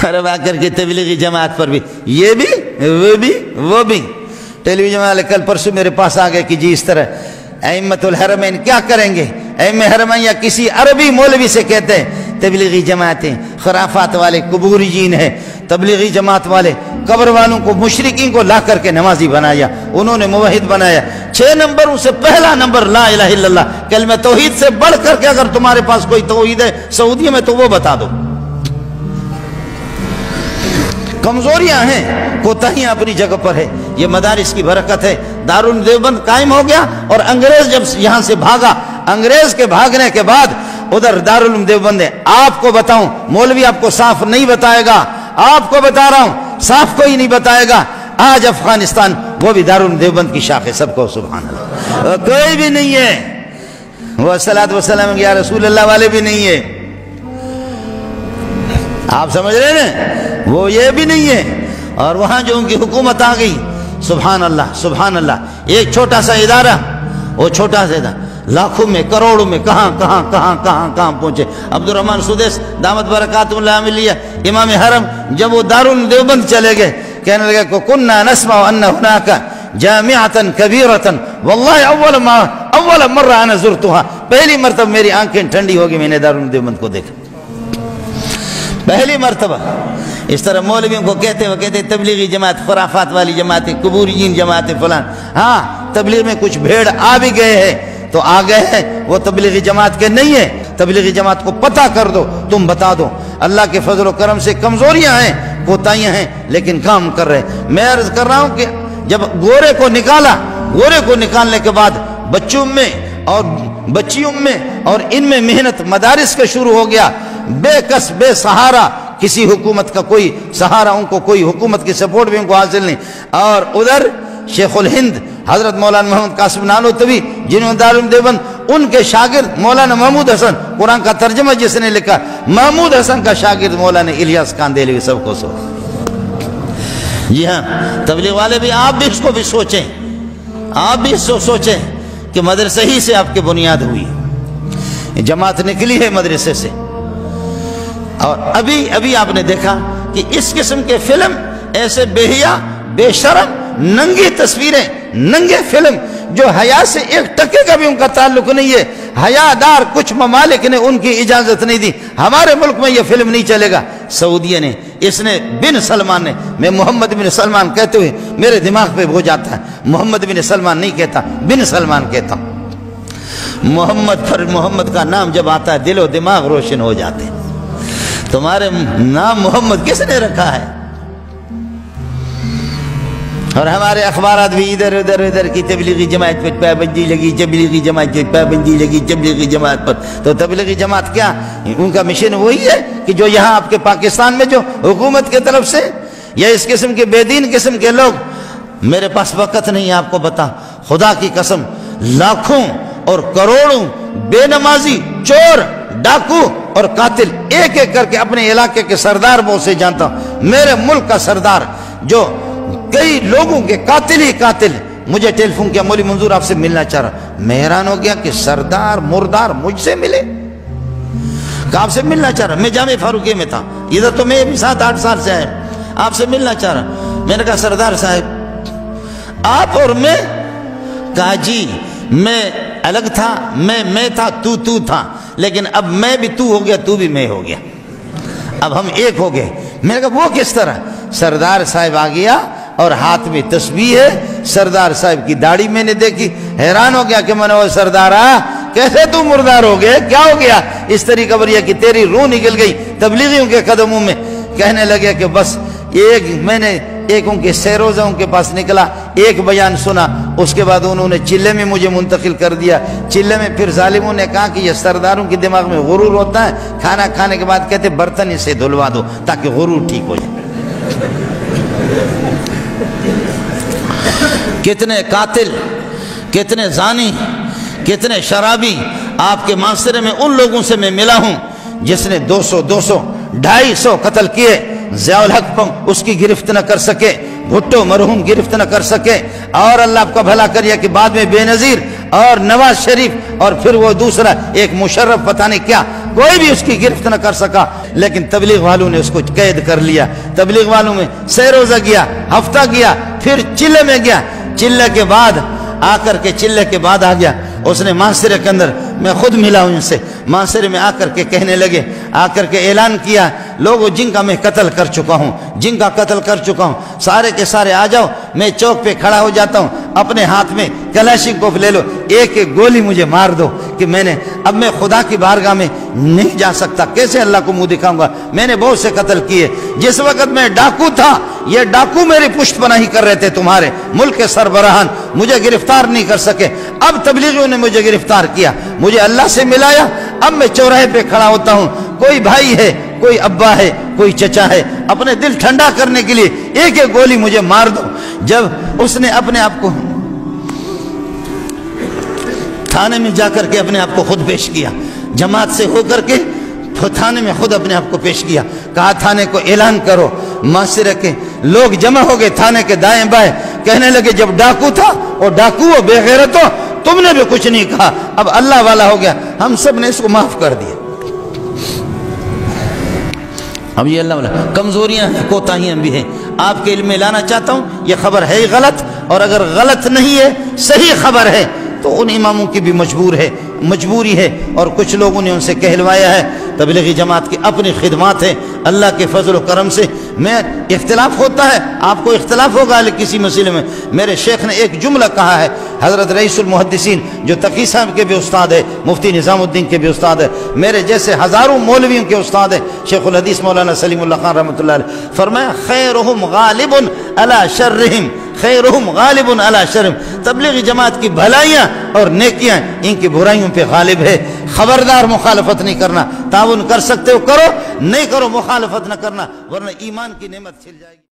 اور اب آ کر کے تبلیغی جماعت پر بھی یہ بھی وہ بھی ٹیلی ویژن والے کل پرسوں میرے پاس آ گئے کہ جی اس طرح ائمۃ الحرمین کیا کریں گے؟ ائمہ حرمین یا کسی عربی مولوی سے کہتے ہیں تبلیغی جماعتیں خرافات والے قبوری جین ہیں، تبلیغی جماعت والے قبر والوں کو مشرکین کو لا کر کے نمازی بنایا، انہوں نے موحد بنایا۔ 6 نمبروں سے پہلا نمبر لا الہ الا اللہ، کلمہ توحید سے بڑھ کر کے اگر تمہارے پاس کوئی توحید ہے سعودیہ میں تو وہ بتا دو۔ کمزوریاں ہیں، کوتاہیاں اپنی جگہ پر ہے، یہ مدارس کی برکت ہے۔ دارالعلوم دیوبند قائم ہو گیا اور انگریز جب یہاں سے بھاگا، انگریز کے بھاگنے کے بعد ادھر دارالعلوم دیوبند ہے۔ آپ کو بتاؤں، مولوی آپ کو صاف نہیں بتائے گا، آپ کو بتا رہا ہوں صاف کوئی نہیں بتائے گا۔ آج افغانستان وہ بھی دارالعلوم دیوبند کی شاخ ہے، سب کو سبحان اللہ، کوئی بھی نہیں ہے، وہ الصلاۃ والسلام یا رسول اللہ والے بھی نہیں ہے، آپ سمجھ رہے ہیں، وہ یہ بھی نہیں ہے۔ اور وہاں جو ان کی حکومت آ گئی، سبحان اللہ سبحان اللہ، ایک چھوٹا سا ادارہ، وہ چھوٹا سا ادارہ لاکھوں میں کروڑوں میں کہاں پہنچے۔ عبد الرحمن سدیس دامت برکاتہ اللہ علیہ امام حرم جب وہ دارالعلوم دیوبند چلے گئے، کہنے لگے کہ کننا نسمع ان هناك جامعۃ کبیرۃ واللہ اول مرہ انا زرتها، پہلی مرتبہ میری آنکھیں ٹھنڈی ہو گئی، میں نے دارالعلوم دیوبند کو دیکھا پہلی مرتبہ۔ اس طرح مولویوں کو کہتے وہ کہتے تبلیغی جماعت، خرافات والی جماعتیں، قبوریین جماعتیں فلان۔ ہاں تبلیغ میں کچھ بھیڑ آ بھی گئے ہیں تو آ گئے ہیں، وہ تبلیغی جماعت کے نہیں ہیں۔ تبلیغی جماعت کو پتہ کر دو، تم بتا دو، اللہ کے فضل و کرم سے کمزوریاں ہیں، کوتاہیاں ہیں، لیکن کام کر رہے۔ میں عرض کر رہا ہوں کہ جب گورے کو نکالا، گورے کو نکالنے کے بعد بچوں میں اور بچیوں میں اور ان میں محنت مدارس کا شروع ہو گیا، بے کس بے سہارا، کسی حکومت کا کوئی سہارا ان کو، کوئی حکومت کی سپورٹ بھی ان کو حاصل نہیں۔ اور ادھر شیخ الہند حضرت مولانا محمد قاسم نانوتوی جنہوں نے دارالعلوم دیوبند، ان کے شاگرد مولانا محمود حسن، قرآن کا ترجمہ جس نے لکھا، محمود حسن کا شاگرد مولانا الیاس کاندیلوی، سب کو سو۔ جی ہاں تبلیغ والے بھی، آپ بھی اس کو بھی سوچیں، آپ بھی اس کو سوچیں کہ مدرسے ہی سے آپ کی بنیاد ہوئی، جماعت نکلی ہے مدرسے سے۔ اور ابھی آپ نے دیکھا کہ اس قسم کے فلم ایسے بے حیا، بے شرم، ننگی تصویریں، ننگے فلم جو حیا سے ایک ٹکے کا بھی ان کا تعلق نہیں ہے، حیا دار کچھ ممالک نے ان کی اجازت نہیں دی، ہمارے ملک میں یہ فلم نہیں چلے گا۔ سعودیہ نے، اس نے بن سلمان نے، میں محمد بن سلمان کہتے ہوئے میرے دماغ پہ ہو جاتا ہے، محمد بن سلمان نہیں کہتا، بن سلمان کہتا ہوں۔ محمد پر محمد کا نام جب آتا ہے دل و دماغ روشن ہو جاتے ہیں۔ تمہارے نام محمد کس نے رکھا ہے؟ اور ہمارے اخبارات بھی ادھر کی تبلیغی جماعت پر پابندی لگی، تبلیغی جماعت پر پابندی لگی، تبلیغی جماعت پر۔ تو تبلیغی جماعت کیا؟ ان کا مشن وہی ہے کہ جو یہاں آپ کے پاکستان میں جو حکومت کی طرف سے یا اس قسم کے بے دین قسم کے لوگ، میرے پاس وقت نہیں آپ کو بتا، خدا کی قسم لاکھوں اور کروڑوں بے نمازی، چور، ڈاکو اور قاتل ایک ایک کر کے اپنے علاقے کے سردار وہ سے جانتا ہوں۔ میرے ملک کا سردار جو کئی لوگوں کے قاتل ہی قاتل، مجھے ٹیلی فون کیا، مولوی منظور آپ سے ملنا چاہ رہا۔ میں حیران ہو گیا کہ سردار مردار مجھ سے ملے، کہ آپ سے ملنا چاہ رہا۔ میں جامع فاروقیہ میں تھا، ادھر تو میں بھی 7-8 سال سے آیا، آپ سے ملنا چاہ رہا۔ میں نے کہا سردار صاحب آپ اور میں، کہا جی میں الگ تھا، میں تھا، تو تھا، لیکن اب میں بھی تو ہو گیا، تو بھی میں ہو گیا، اب ہم ایک ہو گئے۔ میں نے کہا وہ کس طرح؟ سردار صاحب آ گیا اور ہاتھ میں تسبیح ہے، سردار صاحب کی داڑھی میں نے دیکھی، حیران ہو گیا کہ میں نے وہ سردار کیسے تو مردار ہو گئے، کیا ہو گیا؟ اس طریقہ بریا کہ تیری روح نکل گئی تبلیغیوں کے قدموں میں۔ کہنے لگے کہ بس میں نے ایک ان کے سیروزہ ان کے پاس نکلا، ایک بیان سنا، اس کے بعد انہوں نے چلے میں مجھے منتقل کر دیا۔ چلے میں پھر ظالموں نے کہا کہ یہ سرداروں کے دماغ میں غرور ہوتا ہے، کھانا کھانے کے بعد کہتے برتن اسے دھلوا دو تاکہ غرور ٹھیک ہو جائے۔ کتنے قاتل، کتنے زانی، کتنے شرابی آپ کے معاشرے میں ان لوگوں سے میں ملا ہوں جس نے 200 250 قتل کیے، ضیاء الحق اس کی گرفت نہ کر سکے، بھٹو مرحوم گرفت نہ کر سکے، اور اللہ آپ کا بھلا کریا کہ بعد میں بے نظیر اور نواز شریف اور پھر وہ دوسرا ایک مشرف پتہ نہیں کیا، کوئی بھی اس کی گرفت نہ کر سکا، لیکن تبلیغ والوں نے اس کو قید کر لیا۔ تبلیغ والوں میں سہ روزہ گیا، ہفتہ گیا، پھر چلے میں گیا، چلے کے بعد آ کر کے چلے کے بعد آ گیا، اس نے مانسرے کے اندر، میں خود ملا ہوں ان سے، مانسرے میں آ کر کے کہنے لگے، آ کر کے اعلان کیا، لوگوں جن کا میں قتل کر چکا ہوں، جن کا قتل کر چکا ہوں، سارے کے سارے آ جاؤ، میں چوک پہ کھڑا ہو جاتا ہوں، اپنے ہاتھ میں کلاشنکوف لے لو، ایک ایک گولی مجھے مار دو کہ میں نے، اب میں خدا کی بارگاہ میں نہیں جا سکتا، کیسے اللہ کو منہ دکھاؤں گا، میں نے بہت سے قتل کیے، جس وقت میں ڈاکو تھا یہ ڈاکو میری پشت پناہی کر رہے تھے، تمہارے ملک کے سربراہان مجھے گرفتار نہیں کر سکے، اب تبلیغیوں نے مجھے گرفتار کیا، مجھے اللہ سے ملایا، اب میں چوراہے پہ کھڑا ہوتا ہوں، کوئی بھائی ہے، کوئی ابا ہے، کوئی چچا ہے، اپنے دل ٹھنڈا کرنے کے لیے ایک ایک گولی مجھے مار دو۔ جب اس نے اپنے آپ کو تھانے میں جا کر کے اپنے آپ کو خود پیش کیا، جماعت سے ہو کر کے تھانے میں خود اپنے آپ کو پیش کیا، کہا تھانے کو اعلان کرو، معاشرے کے لوگ جمع ہو گئے تھانے کے دائیں بائیں، کہنے لگے جب ڈاکو تھا اور ڈاکو ہو بے غیرت ہو، تم نے بھی کچھ نہیں کہا، اب اللہ والا ہو گیا، ہم سب نے اس کو معاف کر دیا۔ اب یہ اللہ والا کمزوریاں ہیں، کوتاہیاں بھی ہیں، آپ کے علم میں لانا چاہتا ہوں، یہ خبر ہے غلط، اور اگر غلط نہیں ہے صحیح خبر ہے تو ان اماموں کی بھی مجبوری ہے، اور کچھ لوگوں نے ان سے کہلوایا ہے، تبلیغی جماعت کی اپنی خدمات ہیں، اللہ کے فضل و کرم سے میں اختلاف ہوتا ہے، آپ کو اختلاف ہوگا کسی مسئلے میں، میرے شیخ نے ایک جملہ کہا ہے، حضرت رئیس المحدثین جو تقی صاحب کے بھی استاد ہے، مفتی نظام الدین کے بھی استاد ہے، میرے جیسے ہزاروں مولویوں کے استاد ہیں، شیخ الحدیث مولانا سلیم اللہ خان رحمۃ اللہ علیہ، فرمایا خیرہم غالب علی شرہم، خیرہم غالب علی شرہم، تبلیغی جماعت کی بھلائیاں اور نیکیاں ان کی برائیوں پہ غالب ہے، خبردار مخالفت نہیں کرنا، تعاون کر سکتے ہو کرو، نہیں کرو مخالفت نہ کرنا، ورنہ ایمان کی نعمت چھل جائے گی۔